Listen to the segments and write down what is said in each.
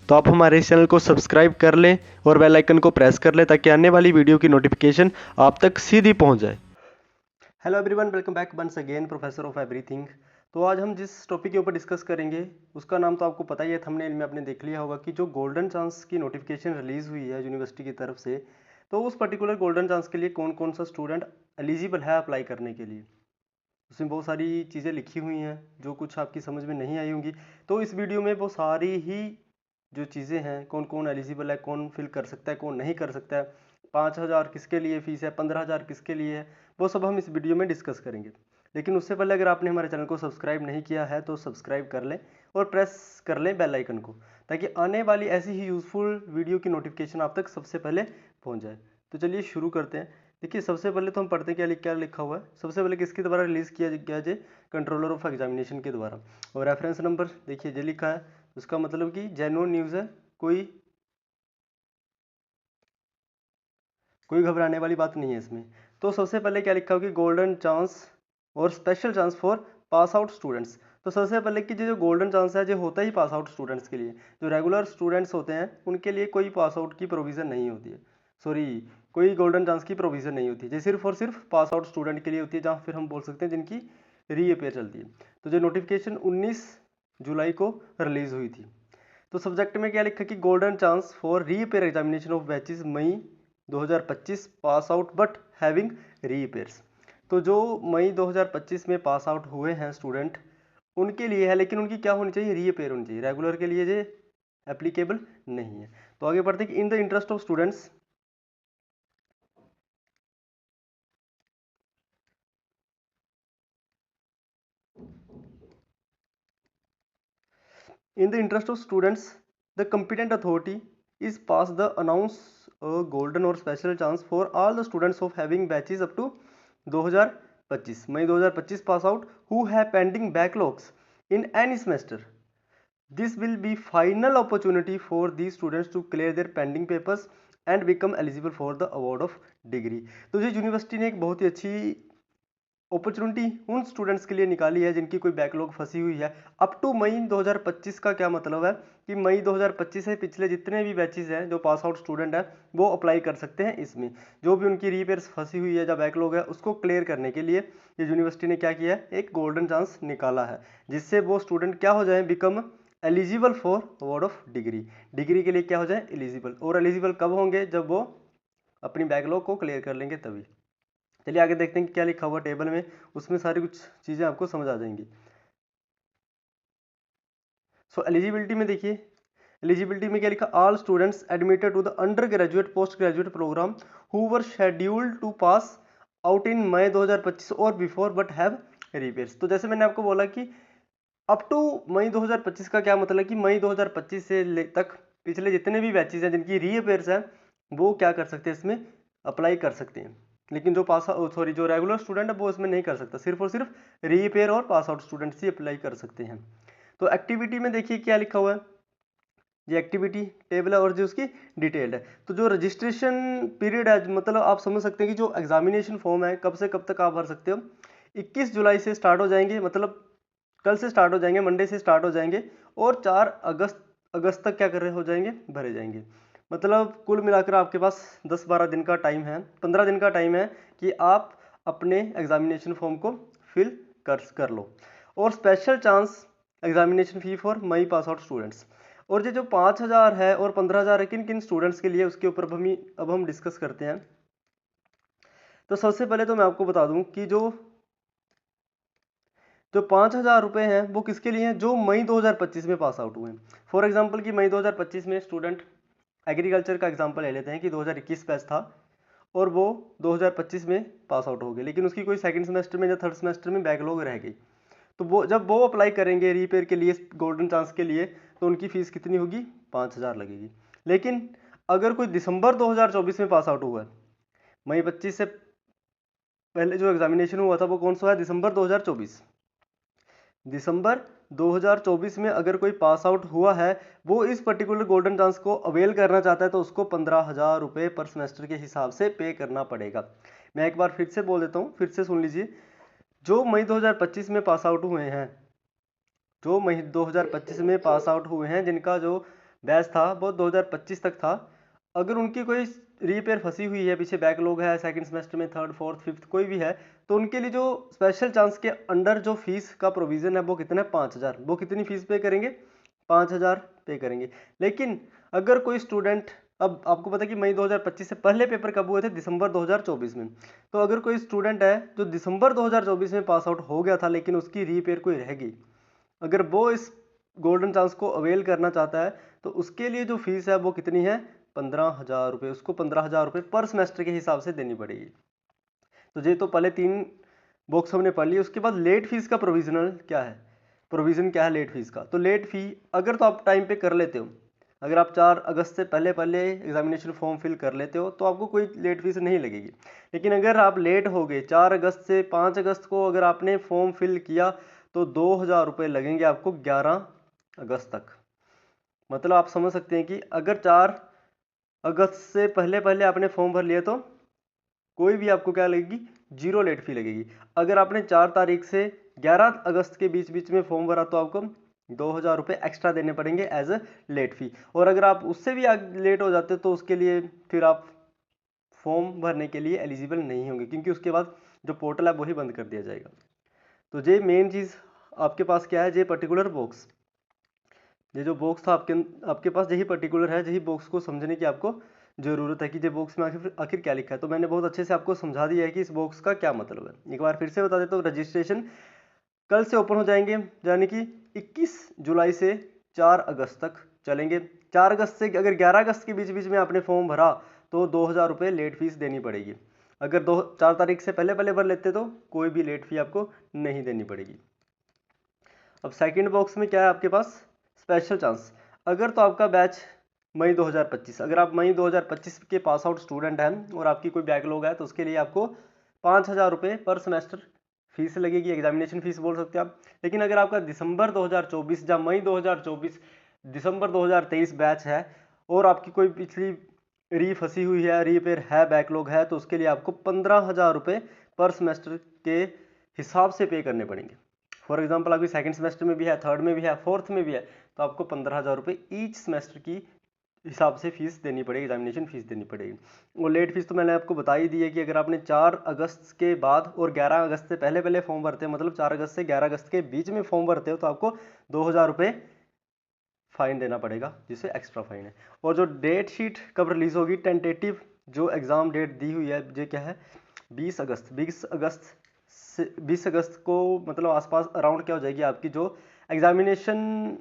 तो आप हमारे इस चैनल को सब्सक्राइब कर लें और बेल आइकन को प्रेस कर लें ताकि आने वाली वीडियो की नोटिफिकेशन आप तक सीधी पहुंच जाए। Hello everyone, welcome back once again, professor of everything. तो आज हम जिस टॉपिक के ऊपर डिस्कस करेंगे उसका नाम तो आपको पता ही है, थंबनेल में आपने देख लिया होगा कि जो गोल्डन चांस की नोटिफिकेशन रिलीज हुई है यूनिवर्सिटी की तरफ से, तो उस पर्टिकुलर गोल्डन चांस के लिए कौन कौन सा स्टूडेंट एलिजिबल है अप्लाई करने के लिए। उसमें बहुत सारी चीज़ें लिखी हुई हैं जो कुछ आपकी समझ में नहीं आई होंगी, तो इस वीडियो में वो सारी ही जो चीज़ें हैं, कौन कौन एलिजिबल है, कौन फिल कर सकता है, कौन नहीं कर सकता है, 5,000 किसके लिए फ़ीस है, 15,000 किसके लिए है, वो सब हम इस वीडियो में डिस्कस करेंगे। लेकिन उससे पहले अगर आपने हमारे चैनल को सब्सक्राइब नहीं किया है तो सब्सक्राइब कर लें और प्रेस कर लें बेल आइकन को, ताकि आने वाली ऐसी ही यूज़फुल वीडियो की नोटिफिकेशन आप तक सबसे पहले पहुँच जाए। तो चलिए शुरू करते हैं। देखिए, सबसे पहले तो हम पढ़ते हैं क्या लिखा हुआ है। सबसे पहले किसके द्वारा रिलीज़ किया गया जे, कंट्रोलर ऑफ एग्जामिनेशन के द्वारा। और रेफरेंस नंबर देखिए जे लिखा है, उसका मतलब कि जेन्युइन न्यूज़ है, कोई घबराने वाली बात नहीं है इसमें। तो सबसे पहले क्या लिखा होगा कि गोल्डन चांस और special chance for pass out students. तो सबसे पहले कि जो गोल्डन चांस है जो होता ही पास आउट स्टूडेंट्स के लिए, जो रेगुलर स्टूडेंट्स होते हैं उनके लिए कोई पास आउट की प्रोविज़न नहीं होती है, सॉरी, कोई गोल्डन चांस की प्रोविज़न नहीं होती है, ये सिर्फ और सिर्फ पास आउट स्टूडेंट के लिए होती है, जहाँ फिर हम बोल सकते हैं जिनकी रीअपेयर चलती है। तो जो नोटिफिकेशन 19 जुलाई को रिलीज़ हुई थी, तो सब्जेक्ट में क्या लिखा कि golden chance for reappear examination of batches May 2025 pass out but having reappears. तो जो मई 2025 में पास आउट हुए हैं स्टूडेंट, उनके लिए है, लेकिन उनकी क्या होनी चाहिए, रीअपेयर होनी चाहिए, रेगुलर के लिए ये एप्लीकेबल नहीं है। तो आगे बढ़ते हैं कि in the interest of students, in the interest of students, the competent authority is pass the announce a golden or special chance for all the students of having batches up to 2025 May 2025 pass out who have pending backlogs in any semester. This will be final opportunity for these students to clear their pending papers and become eligible for the award of degree. तो ये university ने एक बहुत ही अच्छी opportunity उन students के लिए निकाली है जिनकी कोई बैकलॉग फंसी हुई है अप टू मई 2025। का क्या मतलब है कि मई 2025 से पिछले जितने भी बैचेस हैं जो पास आउट स्टूडेंट हैं वो अप्लाई कर सकते हैं इसमें। जो भी उनकी रीपेयर्स फंसी हुई है या बैकलॉग है उसको क्लियर करने के लिए ये यूनिवर्सिटी ने क्या किया है, एक गोल्डन चांस निकाला है, जिससे वो स्टूडेंट क्या हो जाए, become eligible for award of degree. Degree के लिए क्या हो जाए, एलिजिबल। और एलिजिबल कब होंगे, जब वो अपनी बैकलॉग को क्लियर कर लेंगे तभी। चलिए आगे देखते हैं कि क्या लिखा हुआ टेबल में, उसमें सारी कुछ चीज़ें आपको समझ आ जाएंगी। सो एलिजिबिलिटी में देखिए, एलिजिबिलिटी में क्या लिखा, all students admitted to the undergraduate post graduate programme who were scheduled to pass out in May 2025 और बिफोर बट हैव रीपेयर्स। तो जैसे मैंने आपको बोला कि अप टू मई 2025 का क्या मतलब कि मई 2025 से तक पिछले जितने भी बैचेस हैं जिनकी रीअपेयर्स हैं वो क्या कर सकते हैं, इसमें अप्लाई कर सकते हैं। लेकिन जो जो रेगुलर स्टूडेंट है वो इसमें नहीं कर सकता, सिर्फ और सिर्फ रीअपेयर और पास आउट स्टूडेंट्स ही अप्लाई कर सकते हैं। तो एक्टिविटी में देखिए क्या लिखा हुआ है, ये एक्टिविटी टेबल है और जो उसकी डिटेल्ड है। तो जो रजिस्ट्रेशन पीरियड है, मतलब आप समझ सकते हैं कि जो एग्जामिनेशन फॉर्म है कब से कब तक आप भर सकते हो, 21 जुलाई से स्टार्ट हो जाएंगे, मतलब कल से स्टार्ट हो जाएंगे, मंडे से स्टार्ट हो जाएंगे और 4 अगस्त तक क्या कर रहे हो जाएंगे, भरे जाएंगे। मतलब कुल मिलाकर आपके पास 10-12 दिन का टाइम है, 15 दिन का टाइम है कि आप अपने एग्जामिनेशन फॉर्म को फिल कर लो। और special chance examination fee for May pass out students. और ये जो 5,000 है और 15,000 है, किन किन स्टूडेंट्स के लिए, उसके ऊपर अब हम डिस्कस करते हैं। तो सबसे पहले तो मैं आपको बता दूं कि जो 5,000 रुपये हैं वो किसके लिए हैं, जो मई 2025 में पास आउट हुए हैं। फॉर एग्जांपल कि मई 2025 में स्टूडेंट, एग्रीकल्चर का एग्जांपल ले लेते हैं कि 2021 बैच था और वो 2025 में पास आउट हो गए, लेकिन उसकी कोई सेकंड सेमेस्टर में या थर्ड सेमेस्टर में बैकलॉग रह गई। तो वो जब वो अप्लाई करेंगे रिपेयर के लिए, गोल्डन चांस के लिए, तो उनकी फीस कितनी होगी, 5,000 लगेगी। लेकिन अगर कोई दिसंबर 2024 में पास आउट हुआ है, मई 25 से पहले जो एग्जामिनेशन हुआ था वो कौन सा है, दिसंबर 2024। दिसंबर 2024 में अगर कोई पास आउट हुआ है, वो इस पर्टिकुलर गोल्डन चांस को अवेल करना चाहता है तो उसको 15,000 रुपये पर सेमेस्टर के हिसाब से पे करना पड़ेगा। मैं एक बार फिर से बोल देता हूँ, फिर से सुन लीजिए। जो मई 2025 में पास आउट हुए हैं, जो मई 2025 में पास आउट हुए हैं, जिनका जो बैच था वो 2025 तक था। अगर उनकी कोई रीपेयर फंसी हुई है, पीछे बैकलॉग है सेकंड सेमेस्टर में, थर्ड फोर्थ फिफ्थ कोई भी है, तो उनके लिए जो स्पेशल चांस के अंडर जो फीस का प्रोविज़न है वो कितना है, 5,000। वो कितनी फीस पे करेंगे, 5,000 पे करेंगे। लेकिन अगर कोई स्टूडेंट, अब आपको पता है कि मई 2025 से पहले पेपर कब हुए थे, दिसंबर 2024 में। तो अगर कोई स्टूडेंट है जो दिसंबर 2024 में पास आउट हो गया था लेकिन उसकी रीपेयर कोई रह गई, अगर वो इस गोल्डन चांस को अवेल करना चाहता है तो उसके लिए जो फीस है वो कितनी है, 15,000 रुपये। उसको 15,000 रुपये पर सेमेस्टर के हिसाब से देनी पड़ेगी। तो ये तो पहले 3 बॉक्स हमने पढ़ लिए। उसके बाद लेट फीस का प्रोविजनल क्या है, प्रोविज़न क्या है लेट फीस का। तो लेट फी अगर तो आप टाइम पे कर लेते हो, अगर आप 4 अगस्त से पहले पहले एग्जामिनेशन फॉर्म फिल कर लेते हो तो आपको कोई लेट फीस नहीं लगेगी। लेकिन अगर आप लेट हो गए, 4 अगस्त से 5 अगस्त को अगर आपने फॉर्म फिल किया तो 2,000 रुपये लगेंगे आपको 11 अगस्त तक। मतलब आप समझ सकते हैं कि अगर 4 अगस्त से पहले पहले आपने फॉर्म भर लिया तो कोई भी आपको क्या लगेगी, 0 लेट फी लगेगी। अगर आपने 4 तारीख से 11 अगस्त के बीच बीच में फॉर्म भरा तो आपको 2,000 रुपये एक्स्ट्रा देने पड़ेंगे एज अ लेट फी। और अगर आप उससे भी लेट हो जाते हो तो उसके लिए फिर आप फॉर्म भरने के लिए एलिजिबल नहीं होंगे, क्योंकि उसके बाद जो पोर्टल है वही बंद कर दिया जाएगा। तो ये मेन चीज़ आपके पास क्या है, ये पर्टिकुलर बॉक्स, ये जो बॉक्स था आपके पास, यही पर्टिकुलर है, यही बॉक्स को समझने की आपको ज़रूरत है कि ये बॉक्स में आखिर क्या लिखा है। तो मैंने बहुत अच्छे से आपको समझा दिया है कि इस बॉक्स का क्या मतलब है। एक बार फिर से बता देता हूँ, रजिस्ट्रेशन कल से ओपन हो जाएंगे, यानी कि 21 जुलाई से 4 अगस्त तक चलेंगे। 4 अगस्त से अगर 11 अगस्त के बीच बीच में आपने फॉर्म भरा तो 2,000 रुपये लेट फीस देनी पड़ेगी। अगर 4 तारीख से पहले पहले भर लेते तो कोई भी लेट फी आपको नहीं देनी पड़ेगी। अब सेकंड बॉक्स में क्या है आपके पास, स्पेशल चांस। अगर तो आपका बैच मई 2025, अगर आप मई 2025 के पास आउट स्टूडेंट हैं और आपकी कोई बैकलॉग है तो उसके लिए आपको 5,000 रुपये पर सेमेस्टर फीस लगेगी, एग्जामिनेशन फीस बोल सकते हैं आप। लेकिन अगर आपका दिसंबर 2024 या मई 2024 दिसंबर 2023 बैच है और आपकी कोई पिछली री फंसी हुई है, रीपेयर है, बैकलॉग है, तो उसके लिए आपको 15,000 रुपये पर सेमेस्टर के हिसाब से पे करने पड़ेंगे। फॉर एग्जाम्पल आपकी सेकंड सेमेस्टर में भी है, थर्ड में भी है, फोर्थ में भी है, तो आपको 15,000 रुपये ईच सेमेस्टर की हिसाब से फीस देनी पड़ेगी, एग्जामिनेशन फीस देनी पड़ेगी। और लेट फीस तो मैंने आपको बता ही दी है कि अगर आपने 4 अगस्त के बाद और 11 अगस्त से पहले पहले फॉर्म भरते हो, मतलब 4 अगस्त से 11 अगस्त के बीच में फॉर्म भरते हो, तो आपको 2,000 रुपये फाइन देना पड़ेगा, जिससे एक्स्ट्रा फाइन है। और जो डेट शीट कब रिलीज होगी, टेंटेटिव जो एग्ज़ाम डेट दी हुई है ये क्या है, 20 अगस्त। 20 अगस्त को मतलब आसपास अराउंड क्या हो जाएगी आपकी जो एग्जामिनेशन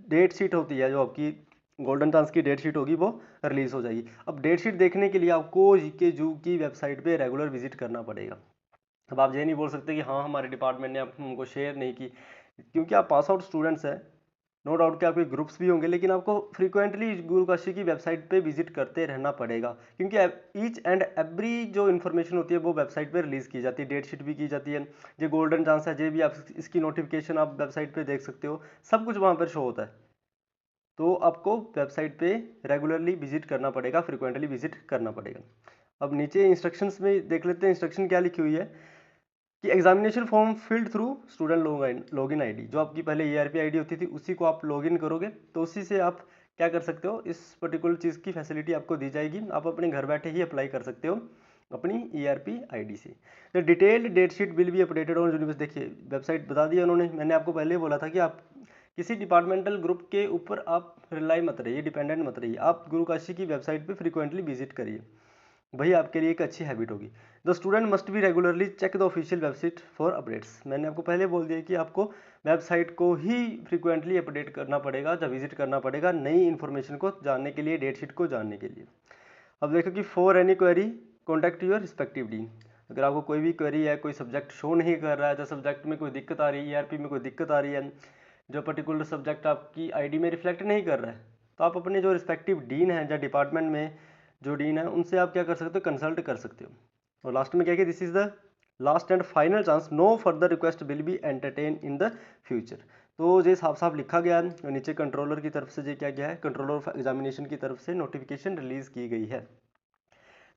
डेट शीट होती है, जो आपकी गोल्डन चांस की डेट शीट होगी वो रिलीज हो जाएगी। अब डेट शीट देखने के लिए आपको जीके जू की वेबसाइट पे रेगुलर विजिट करना पड़ेगा। अब आप ये नहीं बोल सकते कि हाँ हमारे डिपार्टमेंट ने हमको शेयर नहीं की, क्योंकि आप पास आउट स्टूडेंट्स हैं। नो डाउट कि आपके ग्रुप्स भी होंगे, लेकिन आपको फ्रीक्वेंटली गुरु काशी की वेबसाइट पे विजिट करते रहना पड़ेगा, क्योंकि ईच एंड एवरी जो इन्फॉर्मेशन होती है वो वेबसाइट पे रिलीज़ की जाती है, डेट शीट भी की जाती है। जो गोल्डन चांस है जे भी आप इसकी नोटिफिकेशन आप वेबसाइट पे देख सकते हो, सब कुछ वहाँ पर शो होता है। तो आपको वेबसाइट पे रेगुलरली विजिट करना पड़ेगा, फ्रिक्वेंटली विजिट करना पड़ेगा। अब नीचे इंस्ट्रक्शंस में देख लेते हैं, इंस्ट्रक्शन क्या लिखी हुई है कि examination form field through student login ID, जो आपकी पहले ईआरपी आईडी होती थी उसी को आप लॉगिन करोगे तो उसी से आप क्या कर सकते हो, इस पर्टिकुलर चीज़ की फैसिलिटी आपको दी जाएगी। आप अपने घर बैठे ही अप्लाई कर सकते हो अपनी ईआरपी आईडी से। The detailed date sheet will be updated on university. देखिए वेबसाइट बता दिया उन्होंने, मैंने आपको पहले ही बोला था कि आप किसी डिपार्टमेंटल ग्रुप के ऊपर आप रिलाई मत रहिए, डिपेंडेंट मत रहिए, आप गुरु काशी की वेबसाइट पे फ्रीक्वेंटली विजिट करिए, वही आपके लिए एक अच्छी हैबिट होगी। The student must be regularly check the official website for updates. मैंने आपको पहले बोल दिया कि आपको वेबसाइट को ही फ्रीक्वेंटली अपडेट करना पड़ेगा, जब विजिट करना पड़ेगा नई इन्फॉर्मेशन को जानने के लिए, डेट शीट को जानने के लिए। अब देखो कि for any query contact your respective dean. अगर आपको कोई भी क्वेरी है, कोई सब्जेक्ट शो नहीं कर रहा है, जो सब्जेक्ट में कोई दिक्कत आ रही है, ईआरपी में कोई दिक्कत आ रही है, जो पर्टिकुलर सब्जेक्ट आपकी आईडी में रिफ्लेक्ट नहीं कर रहा है, तो आप अपने जो रिस्पेक्टिव डीन है या डिपार्टमेंट में जो डीन है उनसे आप क्या कर सकते हो, कंसल्ट कर सकते हो। और लास्ट में क्या है, this is the last and final chance, no further request will be entertain in the future. तो ये साफ साफ लिखा गया है और नीचे कंट्रोलर की तरफ से ये क्या गया है, कंट्रोलर ऑफ एग्जामिनेशन की तरफ से नोटिफिकेशन रिलीज की गई है।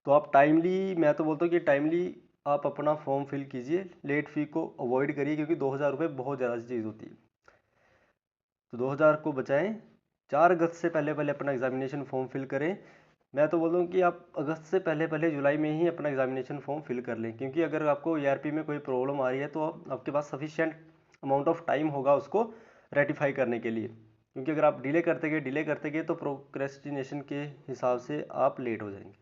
तो आप टाइमली, मैं तो बोलता हूँ कि टाइमली आप अपना फॉर्म फिल कीजिए, लेट फी को अवॉइड करिए, क्योंकि 2,000 रुपये बहुत ज़्यादा चीज़ होती है। तो 2,000 को बचाएं, 4 अगस्त से पहले पहले अपना एग्जामिनेशन फॉर्म फिल करें। मैं तो बोल दूँ कि आप अगस्त से पहले पहले जुलाई में ही अपना एग्जामिनेशन फॉर्म फिल कर लें, क्योंकि अगर आपको ईआरपी में कोई प्रॉब्लम आ रही है तो आपके पास सफिशिएंट अमाउंट ऑफ टाइम होगा उसको रेटिफाई करने के लिए। क्योंकि अगर आप डिले करते गए तो प्रोक्रेस्टिनेशन के हिसाब से आप लेट हो जाएंगे।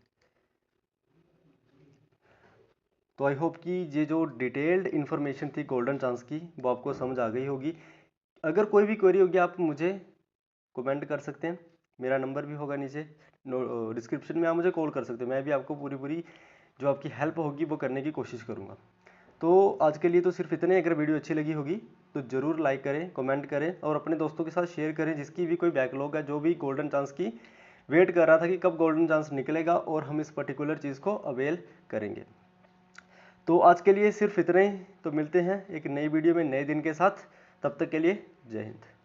तो आई होप कि ये जो डिटेल्ड इन्फॉर्मेशन थी गोल्डन चांस की वो आपको समझ आ गई होगी। अगर कोई भी क्वेरी होगी आप मुझे कमेंट कर सकते हैं, मेरा नंबर भी होगा नीचे डिस्क्रिप्शन में, आप मुझे कॉल कर सकते हैं। मैं भी आपको पूरी जो आपकी हेल्प होगी वो करने की कोशिश करूँगा। तो आज के लिए तो सिर्फ इतने। अगर वीडियो अच्छी लगी होगी तो ज़रूर लाइक करें, कमेंट करें और अपने दोस्तों के साथ शेयर करें, जिसकी भी कोई बैकलॉग है, जो भी गोल्डन चांस की वेट कर रहा था कि कब गोल्डन चांस निकलेगा और हम इस पर्टिकुलर चीज़ को अवेल करेंगे। तो आज के लिए सिर्फ इतना ही। तो मिलते हैं एक नई वीडियो में नए दिन के साथ। तब तक के लिए जय हिंद।